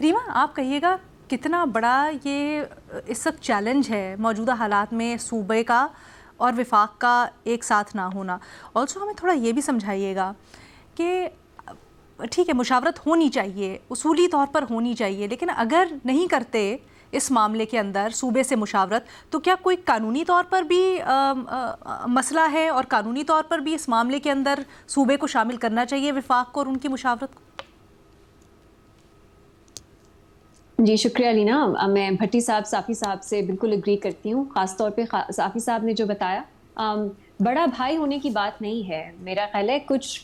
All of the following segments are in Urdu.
ریما آپ کہیے گا کتنا بڑا یہ اس وقت چیلنج ہے موجودہ حالات میں صوبے کا اور وفاق کا ایک ساتھ نہ ہونا. آلسو ہمیں تھوڑا یہ بھی سمجھائیے گا کہ ٹھیک ہے مشاورت ہونی چاہیے، اصولی طور پر ہونی چاہیے، لیکن اگر نہیں کرتے اس معاملے کے اندر صوبے سے مشاورت تو کیا کوئی قانونی طور پر بھی مسئلہ ہے اور قانونی طور پر بھی اس معاملے کے اندر صوبے کو شامل کرنا چاہیے وفاق کو اور ان کی مشاورت کو؟ جی شکریہ لینا. میں بھٹی صاحب صافی صاحب سے بالکل اگری کرتی ہوں. خاص طور پہ صافی صاحب نے جو بتایا بڑا بھائی ہونے کی بات نہیں ہے. میرا خیال ہے کچھ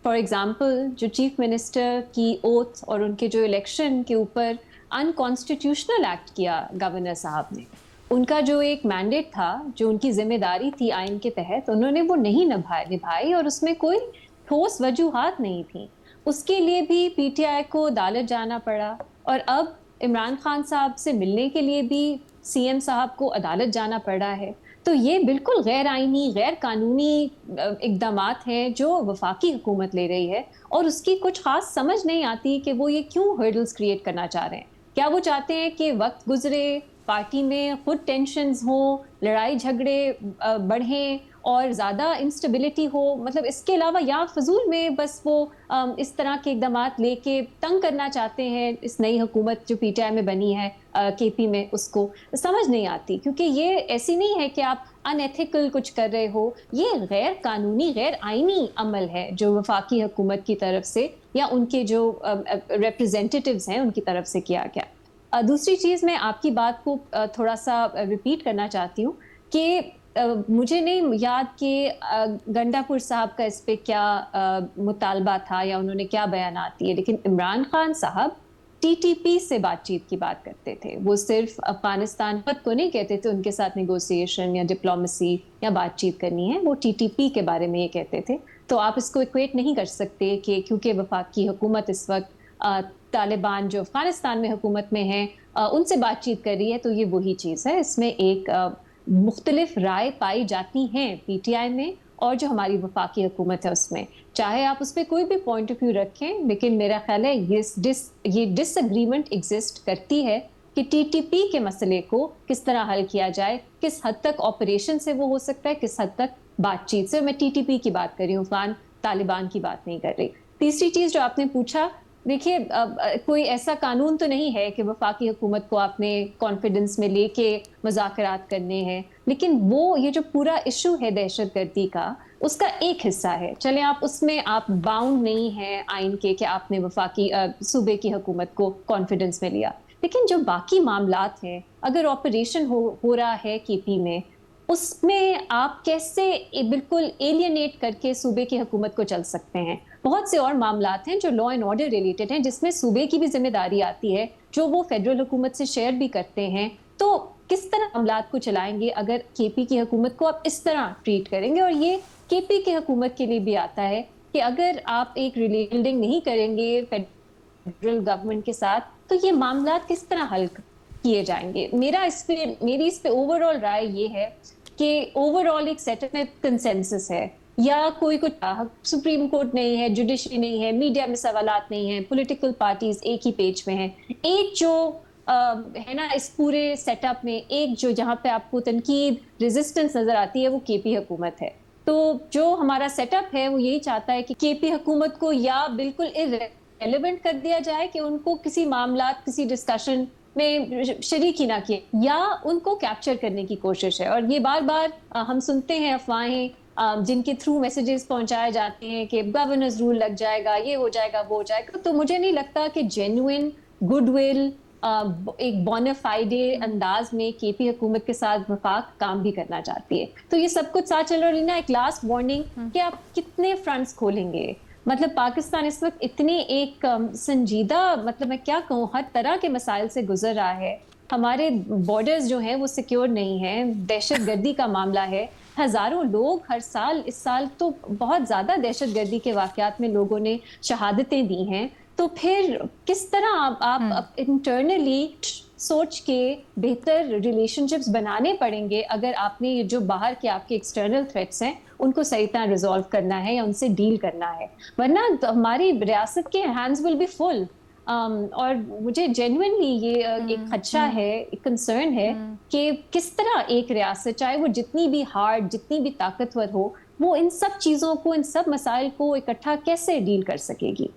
فار ایگزامپل جو چیف منسٹر کی اوتھ اور ان کے جو الیکشن کے اوپر انکانسٹیٹیوشنل ایکٹ کیا گورنر صاحب نے، ان کا جو ایک مینڈیٹ تھا، جو ان کی ذمہ داری تھی آئین کے تحت، انہوں نے وہ نہیں نبھائی اور اس میں کوئی ٹھوس وجوہات نہیں تھیں. اس کے لیے بھی پی ٹی آئی کو عدالت جانا پڑا اور اب عمران خان صاحب سے ملنے کے لیے بھی سی ایم صاحب کو عدالت جانا پڑا ہے. تو یہ بالکل غیر آئینی، غیر قانونی اقدامات ہیں جو وفاقی حکومت لے رہی ہے، اور اس کی کچھ خاص سمجھ نہیں آتی کہ وہ یہ کیوں ہرڈلز کریٹ کرنا چاہ رہے ہیں. کیا وہ چاہتے ہیں کہ وقت گزرے، پارٹی میں خود ٹینشنز ہوں، لڑائی جھگڑے بڑھیں اور زیادہ انسٹیبلٹی ہو؟ مطلب اس کے علاوہ یا فضول میں بس وہ اس طرح کے اقدامات لے کے تنگ کرنا چاہتے ہیں اس نئی حکومت جو پی ٹی آئی میں بنی ہے کے پی میں. اس کو سمجھ نہیں آتی، کیونکہ یہ ایسی نہیں ہے کہ آپ ان ایتھیکل کچھ کر رہے ہو. یہ غیر قانونی، غیر آئینی عمل ہے جو وفاقی حکومت کی طرف سے یا ان کے جو ریپرزینٹیٹیوز ہیں ان کی طرف سے کیا گیا. دوسری چیز، میں آپ کی بات کو تھوڑا سا ریپیٹ کرنا چاہتی ہوں کہ مجھے نہیں یاد کہ گنڈا پور صاحب کا اس پہ کیا مطالبہ تھا یا انہوں نے کیا بیانات دیے، لیکن عمران خان صاحب ٹی ٹی پی سے بات چیت کی بات کرتے تھے. وہ صرف افغانستان خود کو نہیں کہتے تھے ان کے ساتھ نیگوسیشن یا ڈپلومیسی یا بات چیت کرنی ہے، وہ ٹی ٹی پی کے بارے میں یہ کہتے تھے. تو آپ اس کو ایکویٹ نہیں کر سکتے کہ کیونکہ وفاقی حکومت اس وقت طالبان جو افغانستان میں حکومت میں ہیں ان سے بات چیت کر رہی ہے تو یہ وہی چیز ہے. اس میں ایک مختلف رائے پائی جاتی ہیں پی ٹی آئی میں اور جو ہماری وفاقی حکومت ہے اس میں. چاہے آپ اس پہ کوئی بھی پوائنٹ آف ویو رکھیں، لیکن میرا خیال ہے یہ ڈس اگریمنٹ ایگزسٹ کرتی ہے کہ ٹی ٹی پی کے مسئلے کو کس طرح حل کیا جائے، کس حد تک آپریشن سے وہ ہو سکتا ہے، کس حد تک بات چیت سے. میں ٹی ٹی پی کی بات کر رہی ہوں، افغان طالبان کی بات نہیں کر رہی. تیسری چیز جو آپ نے پوچھا، دیکھیے کوئی ایسا قانون تو نہیں ہے کہ وفاقی حکومت کو آپ نے کانفیڈنس میں لے کے مذاکرات کرنے ہیں، لیکن وہ یہ جو پورا ایشو ہے دہشت گردی کا، اس کا ایک حصہ ہے. چلیں آپ اس میں آپ باؤنڈ نہیں ہیں آئین کے کہ آپ نے وفاقی صوبے کی حکومت کو کانفیڈنس میں لیا، لیکن جو باقی معاملات ہیں، اگر آپریشن ہو رہا ہے کے پی میں، اس میں آپ کیسے بالکل ایلینیٹ کر کے صوبے کی حکومت کو چل سکتے ہیں؟ بہت سے اور معاملات ہیں جو لا اینڈ آرڈر ریلیٹڈ ہیں، جس میں صوبے کی بھی ذمہ داری آتی ہے، جو وہ فیڈرل حکومت سے شیئر بھی کرتے ہیں. تو کس طرح معاملات کو چلائیں گے اگر کے پی کی حکومت کو آپ اس طرح ٹریٹ کریں گے؟ اور یہ کے پی کی حکومت کے لیے بھی آتا ہے کہ اگر آپ ایک ریلیڈنگ نہیں کریں گے فیڈرل گورنمنٹ کے ساتھ تو یہ معاملات کس طرح حل کیے جائیں گے؟ میری اس پہ اوور آل رائے یہ ہے کہ اوور آل ایک سیٹ اپ میں کنسنسس ہے، یا کوئی کچھ سپریم کورٹ نہیں ہے، جوڈیشری نہیں ہے، میڈیا میں سوالات نہیں ہیں، پولیٹیکل پارٹیز ایک ہی پیج پہ ہیں. ایک جو ہے نا اس پورے سیٹ اپ میں، ایک جو جہاں پہ آپ کو تنقید، ریزسٹنس نظر آتی ہے، وہ کے پی حکومت ہے. تو جو ہمارا سیٹ اپ ہے وہ یہی چاہتا ہے کہ کے پی حکومت کو یا بالکل ارریلیونٹ کر دیا جائے کہ ان کو کسی معاملات، کسی ڈسکشن میں شریک ہی نہ کیے، یا ان کو کیپچر کرنے کی کوشش ہے. اور یہ بار بار ہم سنتے ہیں افواہیں جن کے تھرو میسیجز پہنچائے جاتے ہیں کہ گورننس رول لگ جائے گا، یہ ہو جائے گا، وہ ہو جائے گا. تو مجھے نہیں لگتا کہ جینوئن گڈ ول ایک بونافائیڈے انداز میں کے پی حکومت کے ساتھ وفاق کام بھی کرنا چاہتی ہے. تو یہ سب کچھ ساتھ چل رہا. لینا ایک لاسٹ وارننگ کہ آپ کتنے فرنٹس کھولیں گے؟ مطلب پاکستان اس وقت اتنی ایک سنجیدہ، مطلب میں کیا کہوں، ہر طرح کے مسائل سے گزر رہا ہے. ہمارے بارڈرز جو ہیں وہ سیکیور نہیں ہیں، دہشت گردی کا معاملہ ہے، ہزاروں لوگ ہر سال، اس سال تو بہت زیادہ دہشت گردی کے واقعات میں لوگوں نے شہادتیں دی ہیں. تو پھر کس طرح آپ انٹرنلی سوچ کے بہتر ریلیشن شپس بنانے پڑیں گے اگر آپ نے جو باہر کے آپ کے ایکسٹرنل تھریٹس ہیں ان کو صحیح طرح ریزالو کرنا ہے یا ان سے ڈیل کرنا ہے. ورنہ ہماری ریاست کے ہینڈز ول بی فل. اور مجھے جینوئنلی یہ ایک خدشہ ہے، ایک کنسرن ہے کہ کس طرح ایک ریاست، چاہے وہ جتنی بھی ہارڈ، جتنی بھی طاقتور ہو، وہ ان سب چیزوں کو، ان سب مسائل کو اکٹھا کیسے ڈیل کر سکے گی.